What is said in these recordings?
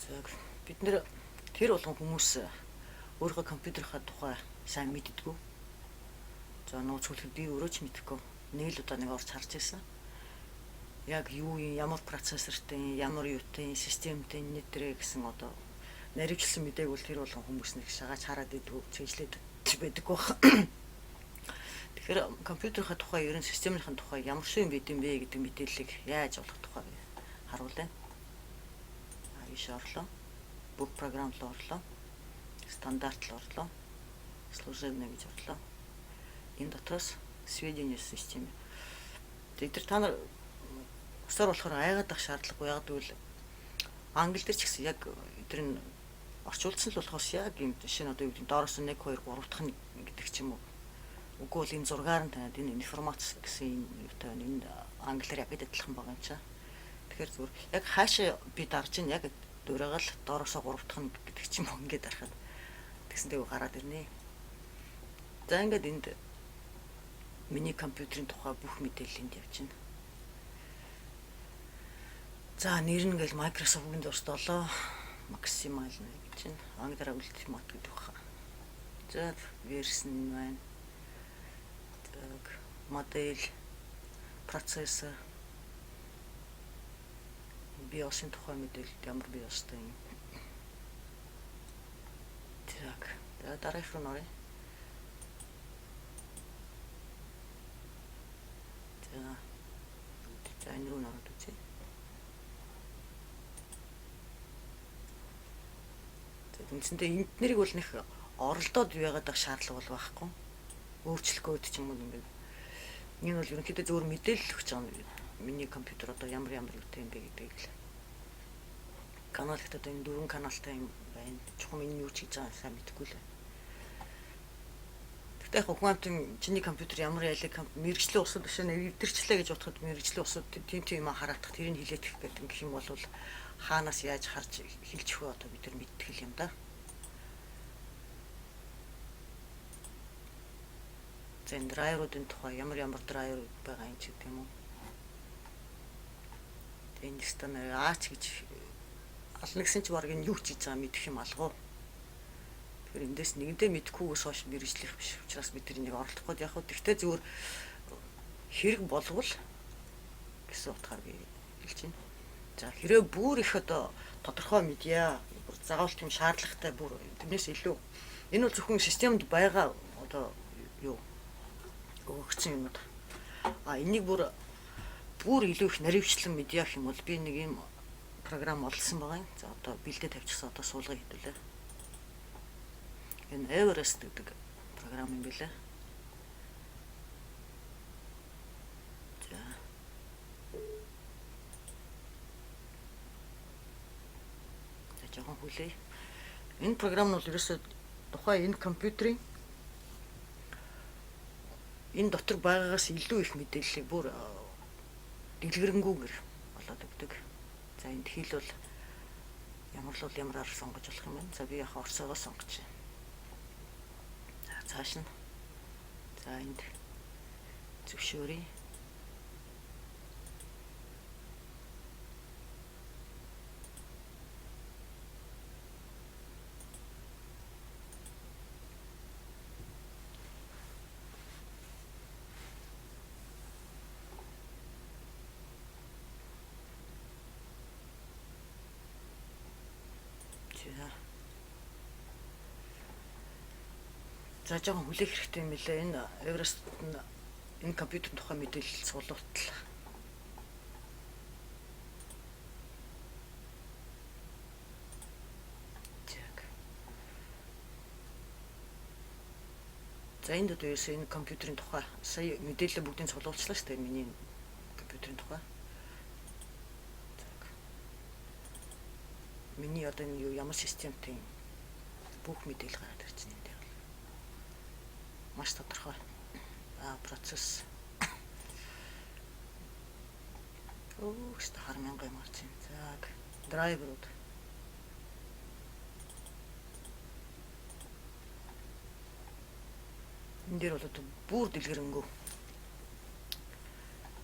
За бид нэр тэр болгон хүмүүс өөрийнхөө компьютерийнхаа тухай сайн мэддэггүй. За нууц хүлхэр би өөрөө ч мэдэхгүй. Нэг л удаа нэг орж харж байсан. Яг юу юм, ямар процессортэй, ямар юутай, системтэй нэтрэ гэсэн одоо наривчлсан мэдээг бол тэр болгон хүмүүс нэг шагааж хараад идэггүй, цэжлээд байдаггүй. Тэгэхээр компьютерийнхаа тухай, ерөн системийнхаа тухай ямар шиг юм бэ гэдэг мэдээллийг яаж олох тухай харуулъя. Иш орлоо. Бүх програм руу орлоо. Стандарт руу орлоо. Служебный гэж орлоо. Энэ дотроос сведения систем. Тэгэхээр та нар усаар болохоор айгаад ах шаардлагагүй. Яг гэвэл англи дээр ч гэсэн яг тэр нь орчуулсан л болохоос яг юм шинэ одоо юу гэдэг доороос 1 2 3 дахь нь гэдэг ч юм уу. Үгүй бол энэ зургаар нь танад энэ информац гэсэн юутай энэ англиар яг адилхан байгаа юм чаа. Тэгэхээр зүгээр яг хаашаа би дарж ин яг дөрөөгөл доороосоо 3 дахь нь гэдэг ч юм уу ингээд дарахад тэгсэнтэй гараад ирнэ. За ингээд энд миний компьютерийн тухай бүх мэдээлэл энд явж байна. За нэр нь ингээл Microsoft Windows 7 Maximal гэж байна. Англиараа Ultimate гэдэг баха. За версн байна. Так модель, процессор, BIOS-ын тухай мэдээлэл ямар BIOS-тай юм. Так дараах руу нөрөө. За энэ руу нөрөөд үзье. Үндсэндээ энд нэрийг бол нэх оролдоод байгаад байх шаардлага бол байхгүй. Өөрчлөх код ч юм уу ингээд. Энэ бол ерөнхийдөө зөвхөн мэдээлэл өгч байгаа юм. Миний компьютер одоо ямар юутай юм бэ гэдгийг л. Канал ихтэй одоо энэ 4 каналтай юм байна. Чухам энэ юу ч хийж байгаа сайн мэдэхгүй л. Тэгтээ яг хүүхдийн чиний компьютер ямар ялыг мэрэгжлийн усуд биш нэ эвдэрчлээ гэж бодоход мэрэгжлийн усуд тийм юм хараадах тэрийг хилээдэх гэдэг гэх юм бол хаанаас яаж харж хэлж өгөө одоо бид нар мэдтгэл юм да. Зэн драйверуудын тухай ямар драйвер байгаа юм ч гэдэг юм уу. Энэ стан аач гэж ална гэсэн чи баг энэ юу хийж байгаа мэдэх юм алгуу. Тэгэхээр эндээс нэгэндээ мэдхгүйгээс хойш мэрэгжлэх биш. Учраас бид тэрийг оролдох гээд яг хөө тэгтээ зүгээр хэрэг болвол гэсэн утгаар би хэлж байна. За хэрэг бүр их одоо тодорхой медиа заавал тийм шаардлагатай бүр тэрнээс илүү энэ бол зөвхөн системд байгаа одоо юу өгөгдсөн юмуд. Энийг бүр илүү их наривчлан медиа гэх юм бол би нэг юм програм олсон байгаа юм. За одоо бэлдээ тавьчихсан одоо суулгыг хэдүүлээ. Энэ Everest гэдэг програм юм билээ. За. Жоохон хүлээ. Энэ програм нь бол ерөөсөө тухайн энэ компьютерийн энэ дотор байгаагаас илүү их мэдээллийг бүр дэлгэрэнгүйгээр болоод өгдөг. За энд хэл бол ямараар сонгож болох юм байна. За би яг орсоогоо сонгож байна. За цааш нь. За энд зөвшөөрье. За жоохон хүлээх хэрэгтэй юм лээ. Энэ Everest энэ компьютерийн тухай мэдээлэл суулгалтал. За энд одоо энэ компьютерийн тухай сая мэдээлэл бүгдийг суулгуулчлаа шүү дээ миний компьютерийн тухай. Миний одоо энэ юу ямар системтэй бүх мэдээлэл гараад ирж байна. Маш тодорхой. Процесс. Өөхт 1000 юм орж байна. За драйверууд. Энэ дээр бол одоо бүр дэлгэрэнгүй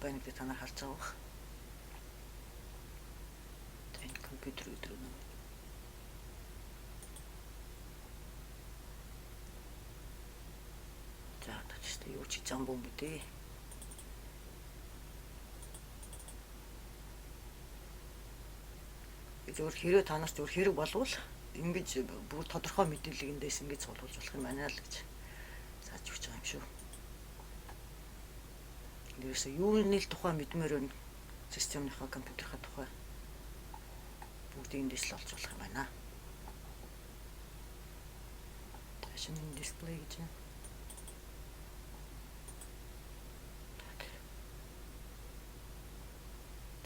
байна гэдэг та нар харж байгаа. Энэ компьютер өдрөө Юу ч хийж байгаа юм бэ? Зөвхөн хэрэг танаас зөвхөн хэрэг болвол ингэж бүр тодорхой мэдээллийг эндээс ингэж цуглуулж болох юм байна л гэж зааж өгч байгаа юм шүү. Ерөөсөө юуны л тухай мэдмээр байна. Системийнхаа компьютерийнхаа тухай бүгдийг эндээс л олж болох юм байна. Шинэ дисплей гэж байна.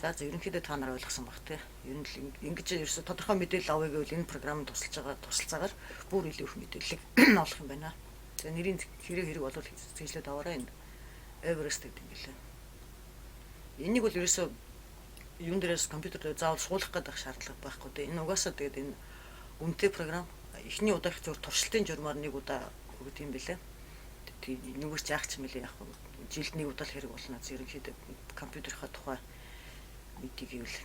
За ерөнхийдөө та нар ойлгосон баг тий. Ер нь л ингэж ерөөсө тодорхой мэдээлэл авъя гэвэл энэ програмд тусалцаагаар бүр илүү их мэдээлэл олох юм байна. Тэгээ нэрийн хэрэг болвол зэжлээд аваарай энэ Everest гэдэг юм гэлээ. Энийг бол ерөөсө юун дээрээс компьютер дээр заавал суулгах гэдэг шаардлага байхгүй тий. Энэ угаасаа тэгээд энэ үнэтэй програм эхний удаа их зөв туршилтын журмаар нэг удаа өгд юм бэлээ. Тэгээд нүгэрч яах ч юм бэлээ яг жилд нэг удаа л хэрэг болно. Ерөнхийдөө компьютерийнхаа тухай мэдгийг ивэл